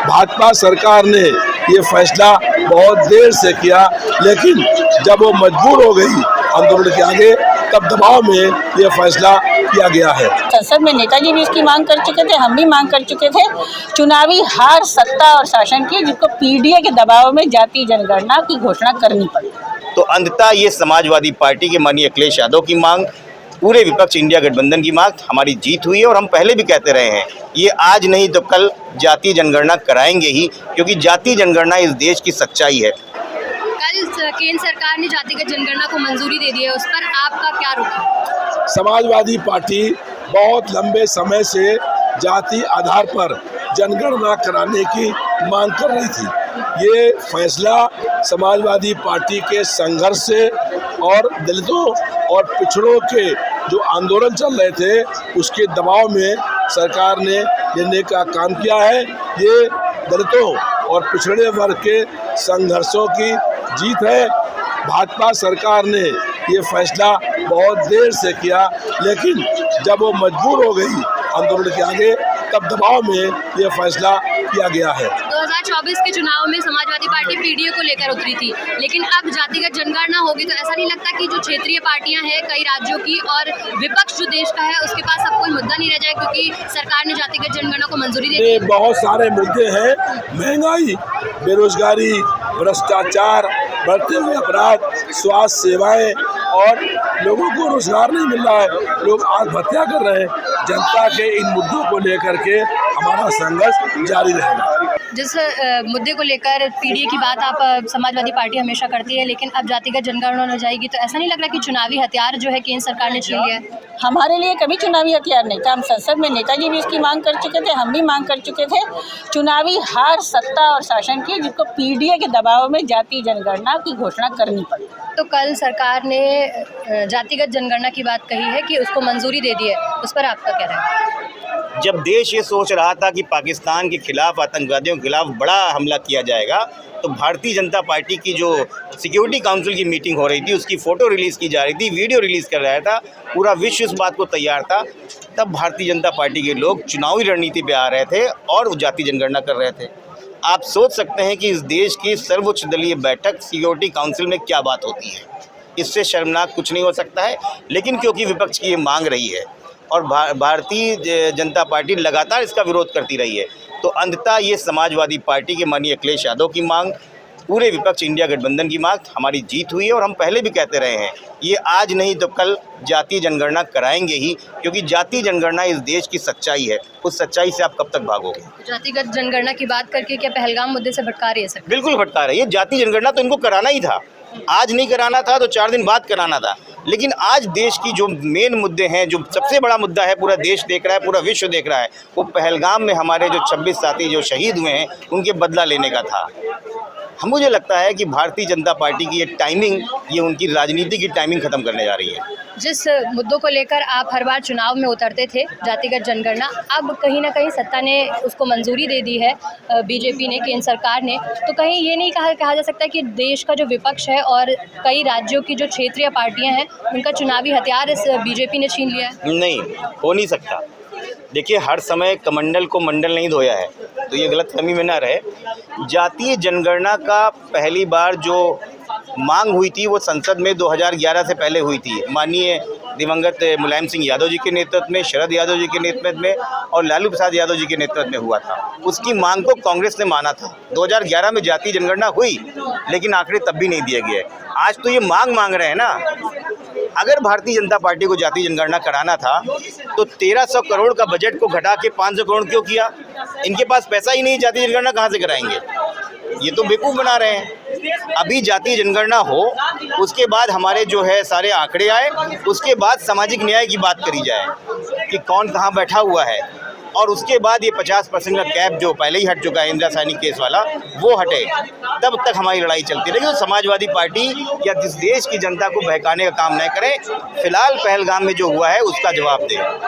भाजपा सरकार ने ये फैसला बहुत देर से किया, लेकिन जब वो मजबूर हो गई आंदोलन के आगे, तब दबाव में ये फैसला किया गया है। संसद में नेताजी भी इसकी मांग कर चुके थे, हम भी मांग कर चुके थे। चुनावी हार, सत्ता और शासन की, जिसको पीडीए के दबाव में जाति जनगणना की घोषणा करनी पड़ी। तो अंततः ये समाजवादी पार्टी के माननीय अखिलेश यादव की मांग, पूरे विपक्ष इंडिया गठबंधन की मांग, हमारी जीत हुई है। और हम पहले भी कहते रहे हैं, ये आज नहीं तो कल जातीय जनगणना कराएंगे ही, क्योंकि जातीय जनगणना इस देश की सच्चाई है। कल केंद्र सरकार ने जातिगत जनगणना को मंजूरी दे दी है, उस पर आपका क्या रुख है? समाजवादी पार्टी बहुत लंबे समय से जाति आधार पर जनगणना कराने की मांग कर रही थी। ये फैसला समाजवादी पार्टी के संघर्ष से और दलितों और पिछड़ों के जो आंदोलन चल रहे थे, उसके दबाव में सरकार ने लेने का काम किया है। ये दलितों और पिछड़े वर्ग के संघर्षों की जीत है। भाजपा सरकार ने ये फैसला बहुत देर से किया, लेकिन जब वो मजबूर हो गई आंदोलन के आगे, तब दबाव में ये फैसला किया गया है। 2024 के चुनाव में समाजवादी पार्टी पीडीए को लेकर उतरी थी, लेकिन अब जातिगत जनगणना होगी, तो ऐसा नहीं लगता कि जो क्षेत्रीय पार्टियां हैं कई राज्यों की और विपक्ष जो देश का है, उसके पास अब कोई मुद्दा नहीं रह जाए, क्योंकि सरकार ने जातिगत जनगणना को मंजूरी दे दी? बहुत सारे मुद्दे हैं, महंगाई, बेरोजगारी, भ्रष्टाचार, बढ़ते हुए अपराध, स्वास्थ्य सेवाएं, और लोगों को रोजगार नहीं मिल रहा है, लोग आत्महत्या कर रहे हैं। जनता के इन मुद्दों को लेकर के हमारा संघर्ष जारी रहेगा। जिस मुद्दे को लेकर पीडीए की बात आप समाजवादी पार्टी हमेशा करती है, लेकिन अब जातिगत जनगणना हो जाएगी, तो ऐसा नहीं लग रहा कि चुनावी हथियार जो है केंद्र सरकार ने छीन लिया है? हमारे लिए कभी चुनावी हथियार नहीं था। हम संसद में नेताजी भी इसकी मांग कर चुके थे, हम भी मांग कर चुके थे। चुनावी हार, सत्ता और शासन की, जिसको पीडीए के दबाव में जाति जनगणना की घोषणा करनी पड़ी। तो कल सरकार ने जातिगत जनगणना की बात कही है कि उसको मंजूरी दे दी है, उस पर आपका क्या राय है? जब देश ये सोच रहा था कि पाकिस्तान के खिलाफ, आतंकवादियों के खिलाफ बड़ा हमला किया जाएगा, तो भारतीय जनता पार्टी की जो सिक्योरिटी काउंसिल की मीटिंग हो रही थी, उसकी फ़ोटो रिलीज़ की जा रही थी, वीडियो रिलीज़ कर रहा था, पूरा विश्व इस बात को तैयार था, तब भारतीय जनता पार्टी के लोग चुनावी रणनीति पे आ रहे थे और जाति जनगणना कर रहे थे। आप सोच सकते हैं कि इस देश की सर्वोच्च दलीय बैठक सिक्योरिटी काउंसिल में क्या बात होती है। इससे शर्मनाक कुछ नहीं हो सकता है, लेकिन क्योंकि विपक्ष की ये मांग रही है और भारतीय जनता पार्टी लगातार इसका विरोध करती रही है, तो अंततः ये समाजवादी पार्टी के माननीय अखिलेश यादव की मांग, पूरे विपक्ष इंडिया गठबंधन की मांग, हमारी जीत हुई है। और हम पहले भी कहते रहे हैं, ये आज नहीं तो कल जातीय जनगणना कराएंगे ही, क्योंकि जातीय जनगणना इस देश की सच्चाई है। उस सच्चाई से आप कब तक भागोगे? जातिगत जनगणना की बात करके क्या पहलगाम मुद्दे से भटका रही है सर? बिल्कुल भटका रही है। जातीय जनगणना तो इनको कराना ही था, आज नहीं कराना था तो 4 दिन बाद कराना था। लेकिन आज देश की जो मेन मुद्दे हैं, जो सबसे बड़ा मुद्दा है, पूरा देश देख रहा है, पूरा विश्व देख रहा है, वो पहलगाम में हमारे जो 26 साथी जो शहीद हुए हैं, उनके बदला लेने का था। मुझे लगता है कि भारतीय जनता पार्टी की ये टाइमिंग, ये उनकी राजनीति की टाइमिंग ख़त्म करने जा रही है। जिस मुद्दों को लेकर आप हर बार चुनाव में उतरते थे, जातिगत जनगणना, अब कहीं ना कहीं सत्ता ने उसको मंजूरी दे दी है, बीजेपी ने, केंद्र सरकार ने, तो कहीं ये नहीं कहा जा सकता कि देश का जो विपक्ष है और कई राज्यों की जो क्षेत्रीय पार्टियां हैं, उनका चुनावी हथियार इस बीजेपी ने छीन लिया है? नहीं, हो नहीं सकता। देखिए, हर समय कमंडल को मंडल नहीं धोया है, तो ये गलतफहमी में ना रहे। जातीय जनगणना का पहली बार जो मांग हुई थी, वो संसद में 2011 से पहले हुई थी। माननीय दिवंगत मुलायम सिंह यादव जी के नेतृत्व में, शरद यादव जी के नेतृत्व में और लालू प्रसाद यादव जी के नेतृत्व में हुआ था। उसकी मांग को कांग्रेस ने माना था। 2011 में जातीय जनगणना हुई, लेकिन आंकड़े तब भी नहीं दिए गए। आज तो ये मांग रहे हैं ना। अगर भारतीय जनता पार्टी को जातीय जनगणना कराना था, तो 1300 करोड़ का बजट को घटा के 500 करोड़ क्यों किया? इनके पास पैसा ही नहीं, जातीय जनगणना कहाँ से कराएंगे? ये तो बेवकूफ़ बना रहे हैं। अभी जातीय जनगणना हो, उसके बाद हमारे जो है सारे आंकड़े आए, उसके बाद सामाजिक न्याय की बात करी जाए कि कौन कहाँ बैठा हुआ है, और उसके बाद ये 50% का कैप जो पहले ही हट चुका है, इंदिरा सैनिक केस वाला, वो हटे, तब तक हमारी लड़ाई चलती रहेगी। तो समाजवादी पार्टी या जिस देश की जनता को बहकाने का काम न करें, फिलहाल पहलगाम में जो हुआ है उसका जवाब दें।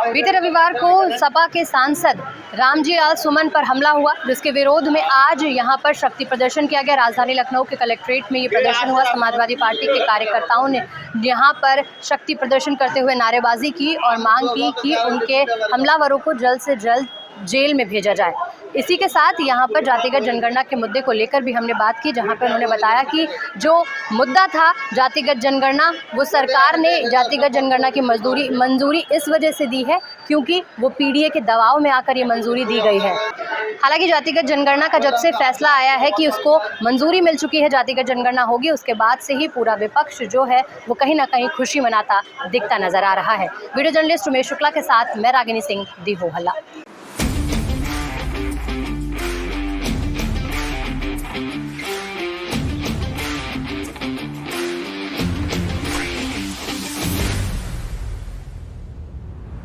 बीते रविवार को सपा के सांसद रामजी लाल सुमन पर हमला हुआ, जिसके विरोध में आज यहां पर शक्ति प्रदर्शन किया गया। राजधानी लखनऊ के कलेक्ट्रेट में ये प्रदर्शन हुआ। समाजवादी पार्टी के कार्यकर्ताओं ने यहां पर शक्ति प्रदर्शन करते हुए नारेबाजी की और मांग की कि उनके हमलावरों को जल्द से जल्द जेल में भेजा जाए। इसी के साथ यहाँ पर जातिगत जनगणना के मुद्दे को लेकर भी हमने बात की, जहाँ पर उन्होंने बताया कि जो मुद्दा था जातिगत जनगणना, वो सरकार ने जातिगत जनगणना की मंजूरी इस वजह से दी है क्योंकि वो पीडीए के दबाव में आकर ये मंजूरी दी गई है। हालांकि जातिगत जनगणना का जब से फैसला आया है कि उसको मंजूरी मिल चुकी है, जातिगत जनगणना होगी, उसके बाद से ही पूरा विपक्ष जो है वो कहीं ना कहीं खुशी मनाता दिखता नजर आ रहा है। वीडियो जर्नलिस्ट उमेश शुक्ला के साथ मैं रागिनी सिंह, दी हो हल्ला।